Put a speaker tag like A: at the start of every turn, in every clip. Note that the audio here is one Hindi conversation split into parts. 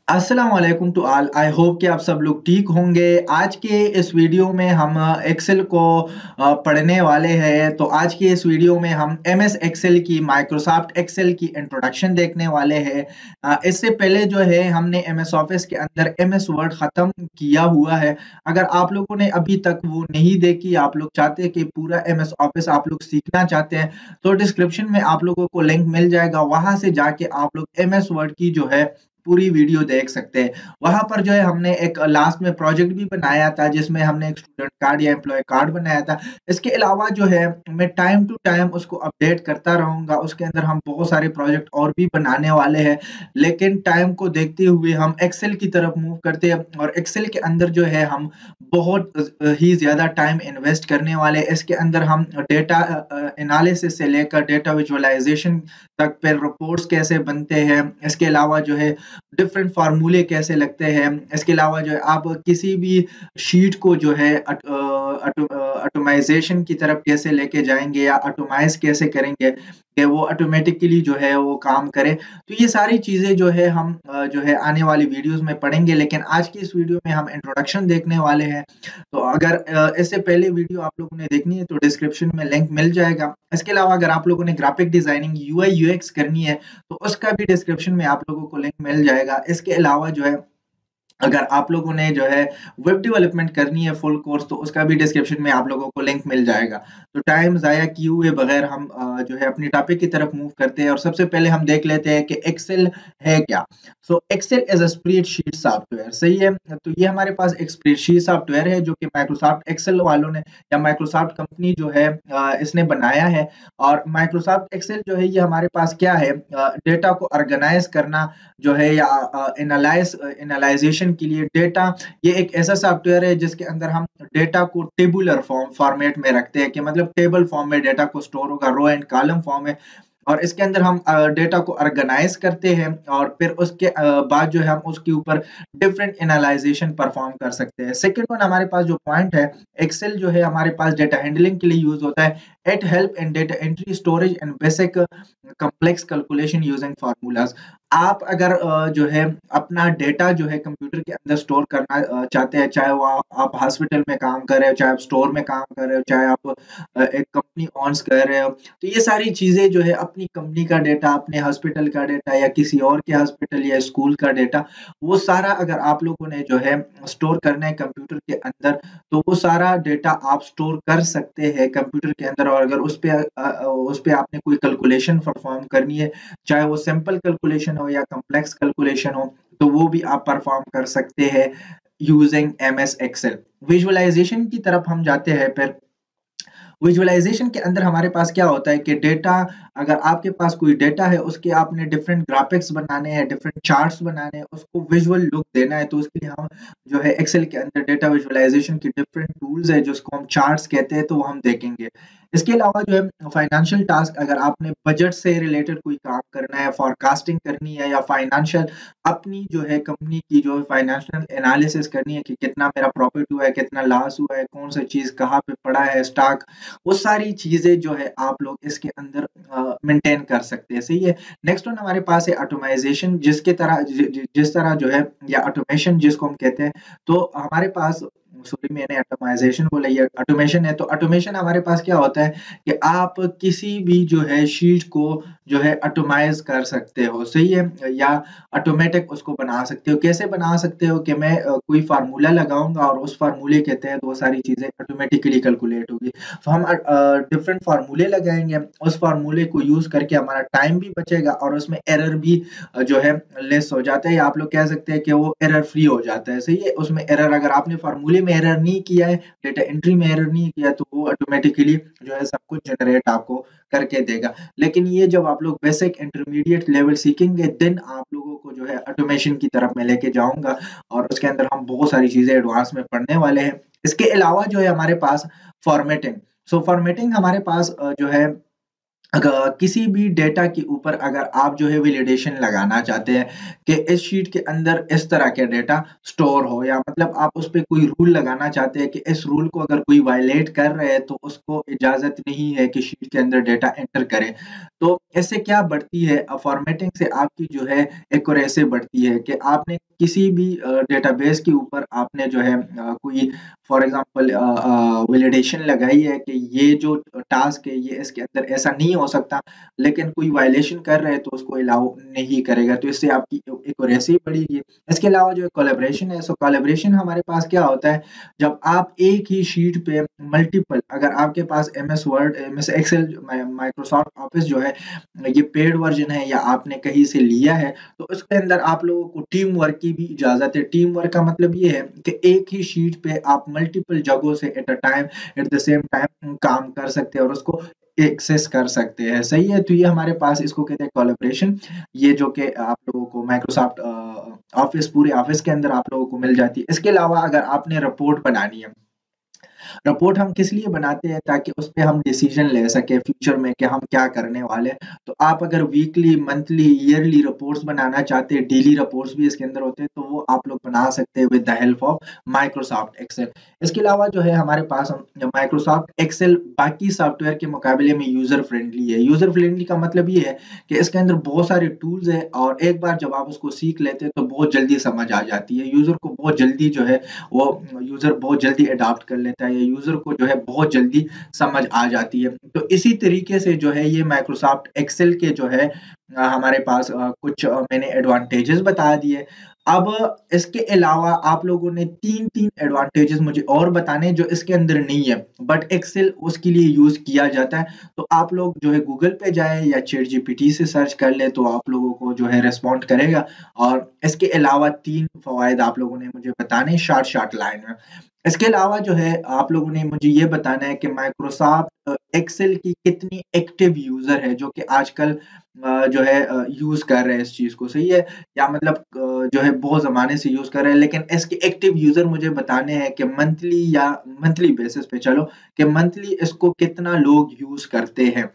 A: अस्सलाम वालेकुम टू ऑल। आई होप कि आप सब लोग ठीक होंगे। आज के इस वीडियो में हम एक्सेल को पढ़ने वाले हैं। तो आज की इस वीडियो में हम एमएस एक्सेल की, माइक्रोसॉफ्ट एक्सेल की इंट्रोडक्शन देखने वाले हैं। इससे पहले जो है हमने एमएस ऑफिस के अंदर एमएस वर्ड ख़त्म किया हुआ है। अगर आप लोगों ने अभी तक वो नहीं देखी, आप लोग चाहते हैं कि पूरा एमएस ऑफिस आप लोग सीखना चाहते हैं, तो डिस्क्रिप्शन में आप लोगों को लिंक मिल जाएगा। वहाँ से जाके आप लोग एमएस वर्ड की जो है पूरी वीडियो देख सकते हैं। वहाँ पर जो है हमने एक लास्ट में प्रोजेक्ट भी बनाया था, जिसमें हमने एक स्टूडेंट कार्ड या एम्प्लॉय कार्ड बनाया था। इसके अलावा जो है मैं टाइम टू टाइम उसको अपडेट करता रहूँगा। उसके अंदर हम बहुत सारे प्रोजेक्ट और भी बनाने वाले हैं, लेकिन टाइम को देखते हुए हम एक्सेल की तरफ मूव करते हैं और एक्सेल के अंदर जो है हम बहुत ही ज़्यादा टाइम इन्वेस्ट करने वाले हैं। इसके अंदर हम डेटा एनालिसिस से लेकर डेटा विजुअलाइज़ेशन तक, फिर रिपोर्ट्स कैसे बनते हैं, इसके अलावा जो है डिफरेंट फार्मूले कैसे लगते हैं। इसके अलावा जो है आप किसी भी शीट को जो है ऑटोमाइजेशन की तरफ कैसे लेके जाएँगे या ऑटोमाइज़ कैसे करेंगे कि वो ऑटोमेटिकली जो है वो काम करे। तो ये सारी चीज़ें जो है हम जो है आने वाली वीडियोज़ में पढ़ेंगे, लेकिन आज की इस वीडियो में हम इंट्रोडक्शन देखने वाले हैं। तो अगर इससे पहले वीडियो आप लोगों ने देखनी है तो डिस्क्रिप्शन में लिंक मिल जाएगा। इसके अलावा अगर आप लोगों ने ग्राफिक डिज़ाइनिंग, यूआई यूएक्स करनी है तो उसका भी डिस्क्रिप्शन में आप लोगों को लिंक मिल जाएगा। इसके अलावा जो है अगर आप लोगों ने जो है वेब डेवलपमेंट करनी है फुल कोर्स, तो उसका भी डिस्क्रिप्शन में आप लोगों को लिंक मिल जाएगा। तो टाइम ज़ाया किए हुए बगैर हम जो है अपनी टॉपिक की तरफ मूव करते हैं और सबसे पहले हम देख लेते हैं कि एक्सेल है क्या। So Excel is a spreadsheet software, सही है। तो ये हमारे पास एक स्प्रेडशीट सॉफ्टवेयर है जो कि माइक्रोसॉफ्ट एक्सेल वालों ने या माइक्रोसॉफ्ट कंपनी जो है इसने बनाया है। और माइक्रोसॉफ्ट एक्सेल जो है ये हमारे पास क्या है, डेटा को ऑर्गेनाइज करना जो है या एनालाइजेशन के लिए डेटा, ये एक ऐसा सॉफ्टवेयर है जिसके अंदर हम डेटा को टेबुलर फॉर्मेट में रखते हैं, कि मतलब टेबल फॉर्म में डेटा को स्टोर होगा, रो एंड कॉलम फॉर्म में। और इसके अंदर हम डेटा को ऑर्गेनाइज करते हैं और फिर उसके बाद जो है हम उसके ऊपर डिफरेंट एनालाइजेशन परफॉर्म कर सकते हैं। सेकंड वन हमारे पास जो पॉइंट है, एक्सेल जो है हमारे पास डेटा हैंडलिंग के लिए यूज होता है। It help in data entry, storage and basic complex calculation using formulas. आप अगर जो है अपना डेटा जो है कंप्यूटर के अंदर स्टोर करना चाहते हैं, चाहे वो आप हॉस्पिटल में काम कर रहे हो, चाहे आप स्टोर में काम कर रहे हो, चाहे आप एक कंपनी ऑन्स कर रहे हो, तो ये सारी चीजें जो है अपनी कंपनी का डेटा, अपने हॉस्पिटल का डेटा या किसी और के हॉस्पिटल या स्कूल का डेटा, वो सारा अगर आप लोगों ने जो है स्टोर करना है कंप्यूटर के अंदर, तो वो सारा डेटा आप स्टोर कर सकते हैं कंप्यूटर के अंदर। और अगर उस पे आपने कोई कैलकुलेशन परफॉर्म करनी है, चाहे वो सिंपल कैलकुलेशन हो या कॉम्प्लेक्स कैलकुलेशन हो, तो वो भी आप परफॉर्म कर सकते हैं यूजिंग एमएस एक्सेल। विजुअलाइजेशन की तरफ हम जाते हैं। फिर विजुअलाइजेशन के अंदर हमारे पास क्या होता है कि डेटा, अगर आपके पास कोई डेटा है, उसके आपने डिफरेंट ग्राफिक्स बनाने हैं, डिफरेंट चार्ट्स बनाने हैं, उसको विजुअल लुक देना है, तो उसके लिए हम जो है एक्सेल के अंदर डेटा विजुअलाइजेशन की डिफरेंट टूल्स है जिसको हम चार्ट्स कहते हैं, तो वो हम देखेंगे। इसके अलावा जो है फाइनेंशियल टास्क, अगर आपने बजट से रिलेटेड कोई काम करना है, फोरकास्टिंग करनी है या फाइनेंशियल अपनी जो है कंपनी की जो है फाइनेंशियल एनालिसिस करनी है कि कितना मेरा प्रॉफिट हुआ है, कितना लॉस हुआ है, कौन सा चीज कहाँ पे पड़ा है, स्टॉक, वो सारी चीजें जो है आप लोग इसके अंदर मेंटेन कर सकते हैं, सही है। नेक्स्ट वन हमारे पास है ऑटोमाइजेशन, जिस तरह जो है या ऑटोमेशन जिसको हम कहते हैं। तो हमारे पास, सॉरी मैंने ऑटोमाइजेशन बोला, ये ऑटोमेशन है। तो ऑटोमेशन हमारे पास क्या होता है कि आप किसी भी जो है शीट को जो है ऑटोमाइज कर सकते हो, सही है, या ऑटोमेटिक उसको बना सकते हो। कैसे बना सकते हो कि मैं कोई फार्मूला लगाऊंगा और उस फार्मूले के तहत वो सारी चीजें ऑटोमेटिकली कैलकुलेट होगी। तो हम डिफरेंट फार्मूले लगाएंगे, उस फार्मूले को यूज करके हमारा टाइम भी बचेगा और उसमें एरर भी जो है लेस हो जाता है, या आप लोग कह सकते हैं कि वो एरर फ्री हो जाता है, सही है। उसमें एरर, अगर आपने फार्मूले में एरर नहीं किया है, डेटा एंट्री में एरर नहीं किया, तो वो ऑटोमेटिकली जो है सब कुछ जनरेट आपको करके देगा। लेकिन ये जब आप लोग बेसिक इंटरमीडिएट लेवल सीखेंगे, देन आप लोगों को जो है ऑटोमेशन की तरफ मैं लेके जाऊंगा और उसके अंदर हम बहुत सारी चीजें एडवांस में पढ़ने वाले हैं। इसके अलावा जो है हमारे पास फॉर्मेटिंग। सो फॉर्मेटिंग हमारे पास जो है अगर किसी भी डेटा के ऊपर अगर आप जो है वैलिडेशन लगाना चाहते हैं कि इस शीट के अंदर इस तरह के डेटा स्टोर हो, या मतलब आप उस पे कोई रूल लगाना चाहते हैं कि इस रूल को अगर कोई वायलेट कर रहा है तो उसको इजाजत नहीं है कि शीट के अंदर डेटा एंटर करे। तो इससे क्या बढ़ती है, फॉर्मेटिंग से आपकी जो है एक्यूरेसी बढ़ती है कि आपने किसी भी डेटाबेस के ऊपर आपने जो है कोई फॉर एग्जांपल वैलिडेशन लगाई है कि ये जो टास्क है ये इसके अंदर ऐसा नहीं हो सकता, लेकिन कोई वायलेशन कर रहा है तो उसको अलाउ नहीं करेगा, तो इससे आपकी एक्यूरेसी बढ़ेगी। इसके अलावा जो कोलैबोरेशन है, सो कोलैबोरेशन हमारे पास क्या होता है, जब आप एक ही शीट पे मल्टीपल, अगर आपके पास MS Word, MS Excel, Microsoft Office जो है ये पेड वर्जन है या आपने कहीं से लिया है, तो उसके अंदर आप लोगों को टीम वर्क की भी इजाजत है। टीम वर्क का मतलब ये है कि एक ही शीट पे आप मल्टीपल जगहों से at a time, at the same time काम कर सकते हैं और उसको एक्सेस कर सकते हैं। सही है, तो ये हमारे पास इसको कहते हैं कोलैबोरेशन। ये जो कि आप लोगों को माइक्रोसॉफ्ट ऑफिस, पूरे ऑफिस के अंदर आप लोगों को मिल जाती है। इसके अलावा अगर आपने रिपोर्ट बनानी है, रिपोर्ट हम किस लिए बनाते हैं, ताकि उस पे हम डिसीजन ले सके फ्यूचर में कि हम क्या करने वाले हैं। तो आप अगर वीकली, मंथली, ईयरली रिपोर्ट्स बनाना चाहते हैं, डेली रिपोर्ट्स भी इसके अंदर होते हैं, तो वो आप लोग बना सकते हैं with the help of Microsoft Excel. इसके अलावा जो है हमारे पास माइक्रोसॉफ्ट एक्सेल बाकी सॉफ्टवेयर के मुकाबले में यूजर फ्रेंडली है। यूजर फ्रेंडली का मतलब ये है कि इसके अंदर बहुत सारे टूल्स है और एक बार जब आप उसको सीख लेते हैं तो बहुत जल्दी समझ आ जाती है। यूजर को बहुत जल्दी जो है वो यूजर बहुत जल्दी अडॉप्ट कर लेता है, या यूजर को जो है बहुत जल्दी समझ आ जाती है। तो इसी तरीके से जो है ये माइक्रोसॉफ्ट एक्सेल के जो है हमारे पास कुछ मैंने एडवांटेजेस बता दिए। अब इसके अलावा आप लोगों ने 3-3 एडवांटेजेस मुझे और बताने जो इसके अंदर नहीं है, बट एक्सेल उसके लिए यूज़ किया जाता है। तो आप लोग जो है गूगल पे जाएँ या चैट जीपीटी से सर्च कर लें तो आप लोगों को जो है रिस्पॉन्ड करेगा। और इसके अलावा 3 फ़वाइद आप लोगों ने मुझे बताने शॉर्ट लाइन में। इसके अलावा जो है आप लोगों ने मुझे ये बताना है कि माइक्रोसॉफ्ट एक्सेल की कितनी एक्टिव यूज़र है जो कि आजकल जो है यूज़ कर रहे हैं इस चीज़ को, सही है? या मतलब जो है बहुत ज़माने से यूज़ कर रहे हैं, लेकिन इसके एक्टिव यूज़र मुझे बताने हैं कि मंथली या मंथली बेसिस पे चलो, कि मंथली इसको कितना लोग यूज़ करते हैं।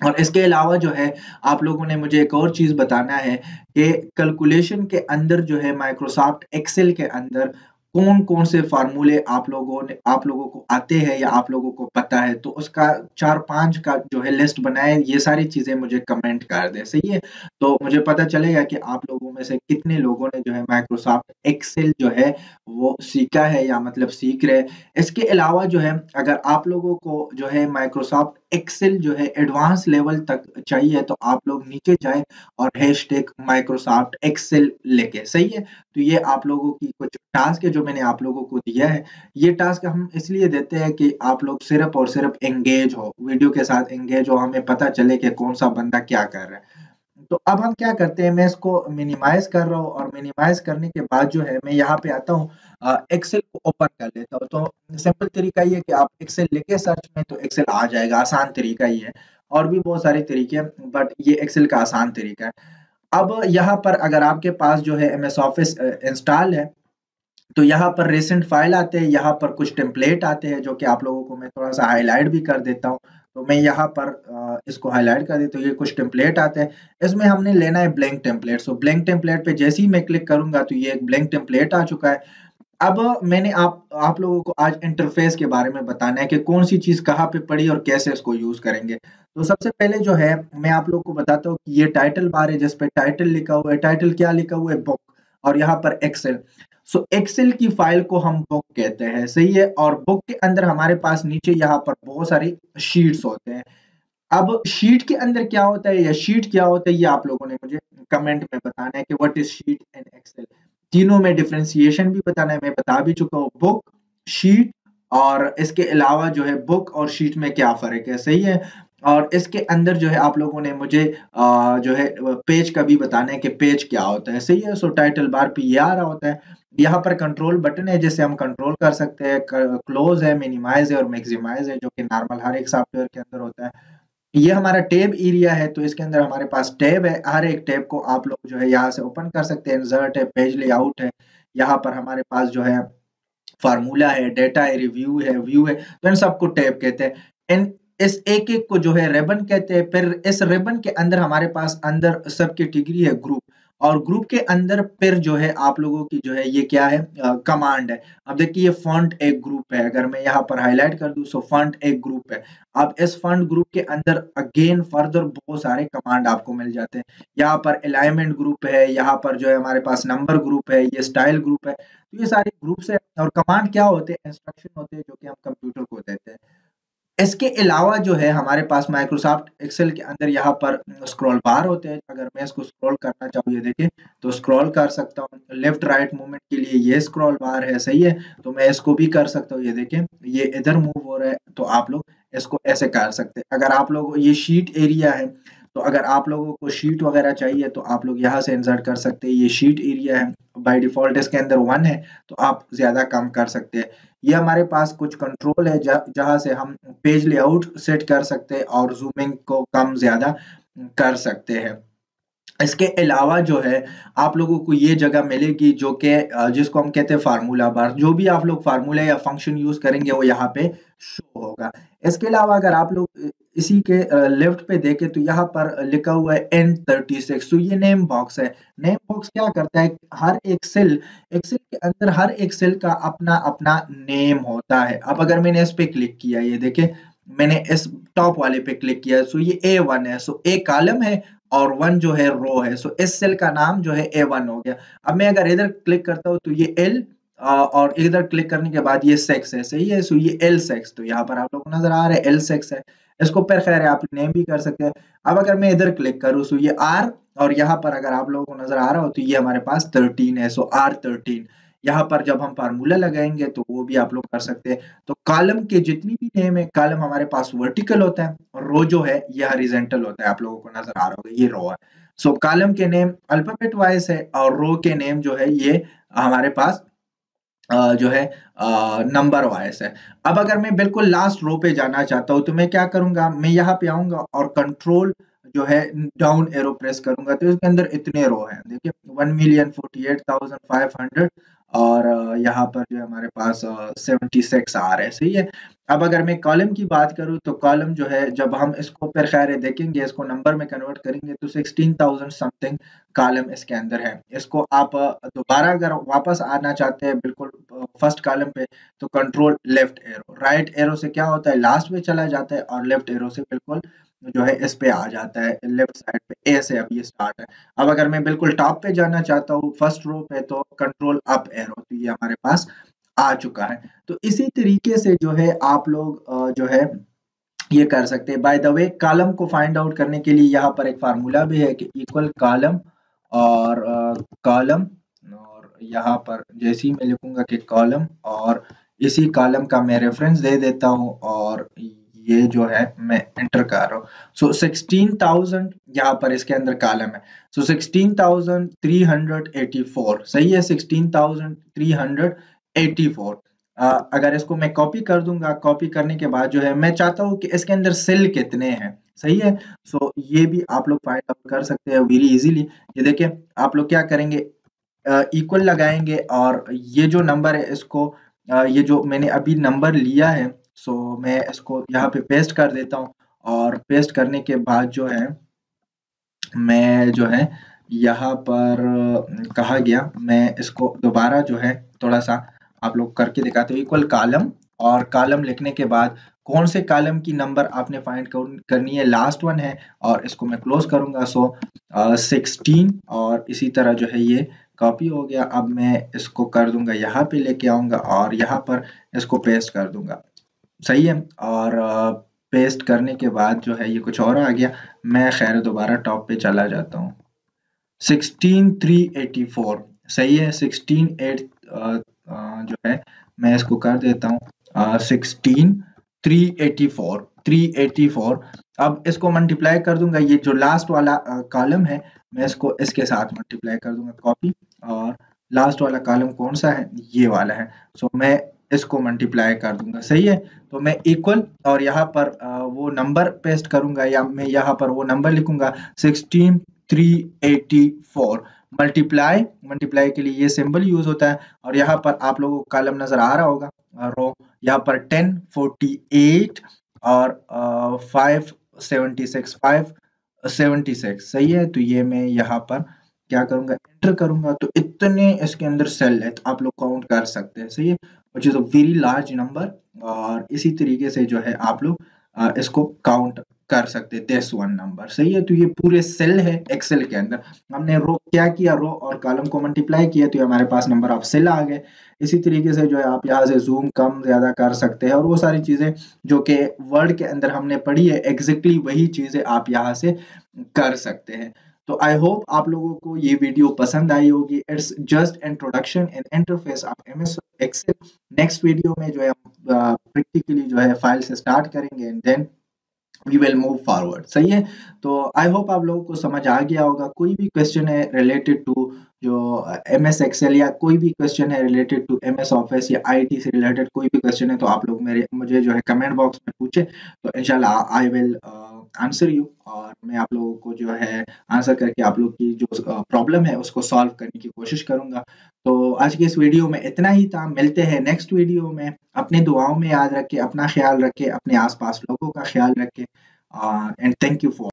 A: और इसके अलावा जो है आप लोगों ने मुझे एक और चीज़ बताना है कि कैलकुलेशन के अंदर जो है माइक्रोसॉफ्ट एक्सेल के अंदर कौन-कौन से फ़ॉर्मूले आप लोगों को आते हैं या आप लोगों को पता है, तो उसका 4-5 का जो है लिस्ट बनाएँ, ये सारी चीज़ें मुझे कमेंट कर दें, सही है? तो मुझे पता चलेगा कि आप लोगों में से कितने लोगों ने जो है माइक्रोसॉफ्ट एक्सेल जो है वो सीखा है या मतलब सीख रहे हैं। इसके अलावा जो है अगर आप लोगों को जो है माइक्रोसॉफ्ट एक्सेल जो है एडवांस लेवल तक चाहिए तो आप लोग नीचे जाएँ और हैशटैग माइक्रोसॉफ्ट एक्सेल लिखें, सही है? तो ये आप लोगों की कुछ टास्क है जो मैंने आप लोगों को दिया है। ये टास्क हम इसलिए देते हैं कि आप लोग सिर्फ़ और सिर्फ़ एंगेज हो, वीडियो के साथ एंगेज हो, हमें पता चले कि कौन-सा बंदा क्या कर रहा है। तो अब हम क्या करते हैं, मैं इसको मिनिमाइज़ कर रहा हूँ और मिनिमाइज़ करने के बाद जो है मैं यहाँ पे आता हूँ, एक्सेल को ओपन कर लेता हूँ। तो सिंपल तरीका ये है कि आप एक्सेल लिखे सर्च में तो एक्सेल आ जाएगा, आसान तरीका ही है। और भी बहुत सारे तरीके हैं बट ये एक्सेल का आसान तरीका है। अब यहाँ पर अगर आपके पास जो है एमएस ऑफिस इंस्टॉल है, तो यहाँ पर रिसेंट फाइल आते हैं, यहाँ पर कुछ टेम्पलेट आते हैं जो कि आप लोगों को मैं थोड़ा-सा हाइलाइट भी कर देता हूँ। तो मैं यहाँ पर इसको हाइलाइट कर देता हूँ, ये कुछ टेम्पलेट आते हैं। इसमें हमने लेना है ब्लैंक टेम्पलेट। सो ब्लैंक टेम्पलेट पे जैसे ही मैं क्लिक करूँगा तो ये एक ब्लैंक टेम्पलेट आ चुका है। अब मैंने आप लोगों को आज इंटरफ़ेस के बारे में बताना है कि कौन-सी चीज़ कहाँ पे पड़ी और कैसे इसको यूज़ करेंगे। तो सबसे पहले जो है मैं आप लोग को बताता हूँ कि ये टाइटल बार है जिस पे टाइटल लिखा हुआ है। टाइटल क्या लिखा हुआ है? बुक। और यहाँ पर एक्सेल। सो एक्सेल की फ़ाइल को हम बुक कहते हैं, सही है? और बुक के अंदर हमारे पास नीचे यहाँ पर बहुत सारी शीट्स होते हैं। अब शीट के अंदर क्या होता है या शीट क्या होता है, ये आप लोगों ने मुझे कमेंट में बताना है कि what is sheet in Excel. तीनों में डिफरेंशिएशन भी बताना है, मैं बता भी चुका हूँ, बुक, शीट, और इसके अलावा जो है बुक और शीट में क्या फ़र्क है, सही है? और इसके अंदर जो है आप लोगों ने मुझे जो है पेज का भी बताना है कि पेज क्या होता है, सही है? सो टाइटल बार पे ये आ रहा होता है। यहाँ पर कंट्रोल बटन है जिससे हम कंट्रोल कर सकते हैं, क क्लोज़ है, मिनिमाइज़ है और मैक्सिमाइज़ है जो कि नॉर्मल हर एक सॉफ्टवेयर के अंदर होता है। ये हमारा टैब एरिया है, तो इसके अंदर हमारे पास टैब है। हर एक टैब को आप लोग जो है यहाँ से ओपन कर सकते हैं। इंसर्ट है, पेज लेआउट है, यहाँ पर हमारे पास जो है फ़ॉर्मूला है, डेटा है, रिव्यू है, व्यू है, तो इन सबको टैब कहते हैं। इन इस एक-एक को जो है रिबन कहते हैं। फिर इस रिबन के अंदर हमारे पास अंदर सब कैटेगरी है ग्रुप, और ग्रुप के अंदर फिर जो है आप लोगों की जो है ये क्या है कमांड है। अब देखिए ये फॉन्ट एक ग्रुप है, अगर मैं यहाँ पर हाइलाइट कर दूं सो फॉन्ट एक ग्रुप है। अब इस फॉन्ट ग्रुप के अंदर अगेन फर्दर बहुत सारे कमांड आपको मिल जाते हैं। यहाँ पर अलाइनमेंट ग्रुप है, यहाँ पर जो है हमारे पास नंबर ग्रुप है, ये स्टाइल ग्रुप है। तो ये सारे ग्रुप्स है, और कमांड क्या होते हैं, इंस्ट्रक्शन होते हैं जो कि हम कंप्यूटर को देते हैं। इसके अलावा जो है हमारे पास माइक्रोसॉफ्ट एक्सेल के अंदर यहाँ पर स्क्रॉल बार होते हैं। अगर मैं इसको स्क्रॉल करना चाहूँ, ये देखिए, तो स्क्रॉल कर सकता हूँ। लेफ्ट राइट मूवमेंट के लिए ये स्क्रॉल बार है, सही है। तो मैं इसको भी कर सकता हूँ, ये देखिए ये इधर मूव हो रहा है, तो आप लोग इसको ऐसे कर सकते हैं। अगर आप लोग ये शीट एरिया है, तो अगर आप लोगों को शीट वगैरह चाहिए तो आप लोग यहाँ से इंसर्ट कर सकते हैं। ये शीट एरिया है, बाय डिफॉल्ट इसके अंदर 1 है, तो आप ज्यादा कम कर सकते हैं। ये हमारे पास कुछ कंट्रोल है जहां से हम पेज लेआउट सेट कर सकते हैं और जूमिंग को कम ज्यादा कर सकते हैं। इसके अलावा जो है आप लोगों को ये जगह मिलेगी जो कि जिसको हम कहते हैं फार्मूला बार। जो भी आप लोग फार्मूला या फंक्शन यूज करेंगे वो यहाँ पे शो होगा। इसके अलावा अगर आप लोग इसी के लेफ्ट पे देखें तो यहाँ पर लिखा हुआ है N36, तो ये नेम बॉक्स है। नेम बॉक्स क्या करता है, हर एक सेल, एक्सेल के अंदर हर एक सेल का अपना अपना नेम होता है। अब अगर मैंने इस पे क्लिक किया, ये देखें मैंने इस टॉप वाले पे क्लिक किया, सो ये A1 है, सो ए कॉलम है और 1 जो है रो है। सो इस सेल का नाम जो है A1 हो गया। अब मैं अगर इधर क्लिक करता हूँ तो ये L, और इधर क्लिक करने के बाद ये सेक्स है, सही है। सो ये L सेक्स, तो यहाँ पर आप लोग को नजर आ रहा है L सेक्स है। इसको पर खैर है आप नेम भी कर सकते हैं। अब अगर मैं इधर क्लिक करूँ सो ये R, और यहाँ पर अगर आप लोगों को नजर आ रहा हो तो ये हमारे पास 13 है, सो R13। यहाँ पर जब हम फार्मूला लगाएंगे तो वो भी आप लोग कर सकते हैं। तो कॉलम के जितनी भी नेम है, कॉलम हमारे पास वर्टिकल होता है और रो जो है ये हॉरिजॉन्टल होता है। आप लोगों को नजर आ रहा होगा ये रो है। सो कॉलम के नेम अल्फाबेट वाइज है और रो के नेम जो है ये हमारे पास जो है नंबर वाइज है। अब अगर मैं बिल्कुल लास्ट रो पे जाना चाहता हूँ तो मैं क्या करूंगा, मैं यहाँ पे आऊंगा और कंट्रोल जो है डाउन एरो प्रेस करूंगा, तो इसके अंदर इतने रो हैं, देखिए 1,48,500, और यहाँ पर जो है हमारे पास 76 आ रहे हैं, सही है। अब अगर मैं कॉलम की बात करूँ तो कॉलम जो है जब हम इसको फिर खैर देखेंगे, इसको नंबर में कन्वर्ट करेंगे तो 16,000 समथिंग कॉलम इसके अंदर है। इसको आप दोबारा अगर वापस आना चाहते हैं बिल्कुल फर्स्ट कॉलम पे, तो control left arrow, right arrow से क्या होता है लास्ट में चला जाता है, और लेफ्ट एरो से बिल्कुल जो है इस पे आ जाता है लेफ्ट साइड पे। ए से अब ये स्टार्ट है। अब अगर मैं बिल्कुल टॉप पे जाना चाहता हूँ फर्स्ट रो पे, तो कंट्रोल अप एरो, तो ये हमारे पास आ चुका है। तो इसी तरीके से जो है आप लोग जो है ये कर सकते हैं। बाय द वे कॉलम को फाइंड आउट करने के लिए यहाँ पर एक फार्मूला भी है कि इक्वल कॉलम और कॉलम, और यहाँ पर जैसे ही मैं लिखूंगा कि कॉलम, और इसी कॉलम का मैं रेफरेंस दे देता हूँ, और ये जो है मैं एंटर कर रहा हूँ। सो 16,000 यहाँ पर इसके अंदर कॉलम है। सो 16,384, सही है, 16,384। अगर इसको मैं कॉपी कर दूंगा, कॉपी करने के बाद जो है मैं चाहता हूँ कि इसके अंदर सेल कितने हैं, सही है। सो ये भी आप लोग फाइंड आउट कर सकते हैं वेरी इजीली। ये देखिए आप लोग क्या करेंगे, इक्वल लगाएंगे, और ये जो नंबर है इसको ये जो मैंने अभी नंबर लिया है, सो मैं इसको यहाँ पे पेस्ट कर देता हूँ, और पेस्ट करने के बाद जो है मैं जो है यहाँ पर कहा गया, मैं इसको दोबारा जो है थोड़ा सा आप लोग करके दिखाते हो। इक्वल कॉलम, और कॉलम लिखने के बाद कौन से कॉलम की नंबर आपने फाइंड करनी है, लास्ट वन है, और इसको मैं क्लोज करूंगा। सो 16, और इसी तरह जो है ये कॉपी हो गया। अब मैं इसको कर दूंगा, यहाँ पे लेके आऊंगा और यहाँ पर इसको पेस्ट कर दूंगा, सही है। और पेस्ट करने के बाद जो है ये कुछ और आ गया। मैं खैर दोबारा टॉप पे चला जाता हूँ। 16,384, सही है। 16,8 जो है मैं इसको कर देता हूँ 16,384, 384। अब इसको मल्टीप्लाई कर दूंगा, ये जो लास्ट वाला कॉलम है मैं इसको इसके साथ मल्टीप्लाई कर दूंगा, कॉपी, और लास्ट वाला कॉलम कौन सा है, ये वाला है। सो मैं इसको मल्टीप्लाई कर दूंगा, सही है। तो मैं इक्वल और यहाँ पर वो नंबर पेस्ट करूंगा, या मैं यहाँ पर वो नंबर लिखूंगा 16,384। मल्टीप्लाई के लिए ये सिंबल यूज होता है, और यहाँ पर आप लोगों को कॉलम नजर आ रहा होगा, रो, यहाँ पर 10, 48, और 576 सही है। तो ये मैं यहाँ पर क्या करूंगा, एंटर करूंगा, तो इतने इसके अंदर सेल है, तो आप लोग काउंट कर सकते हैं, सही है, which is a very large number. और इसी तरीके से जो है आप लोग इसको काउंट कर सकते हैं, दिस वन नंबर, सही है। तो ये पूरे सेल है एक्सेल के अंदर। हमने रो क्या किया, रो और कॉलम को मल्टीप्लाई किया, तो ये हमारे पास नंबर ऑफ सेल आ गए। इसी तरीके से जो है आप यहाँ से जूम कम ज्यादा कर सकते हैं, और वो सारी चीजें जो कि वर्ड के अंदर हमने पढ़ी है, एग्जैक्टली वही चीजें आप यहाँ से कर सकते हैं। तो आई होप आप लोगों को ये वीडियो पसंद आई होगी। It's just introduction and interface of MS Excel. Next video में जो है हम प्रैक्टिकली जो है फाइल से स्टार्ट करेंगे, and then we will move forward, सही है। तो आई होप आप लोगों को समझ आ गया होगा। कोई भी क्वेश्चन है रिलेटेड टू जो एमएस एक्सेल, या कोई भी क्वेश्चन है रिलेटेड टू एमएस ऑफिस या आईटी से रिलेटेड कोई भी क्वेश्चन है, तो आप लोग मुझे जो है कमेंट बॉक्स में पूछे, तो इंशाल्लाह आई विल आंसर यू, और मैं आप लोगों को जो है आंसर करके आप लोग की जो प्रॉब्लम है उसको सॉल्व करने की कोशिश करूंगा। तो आज के इस वीडियो में इतना ही था। मिलते हैं नेक्स्ट वीडियो में। अपनी दुआओं में याद रखें, अपना ख्याल रखें, अपने आसपास लोगों का ख्याल रखें, एंड थैंक यू फॉर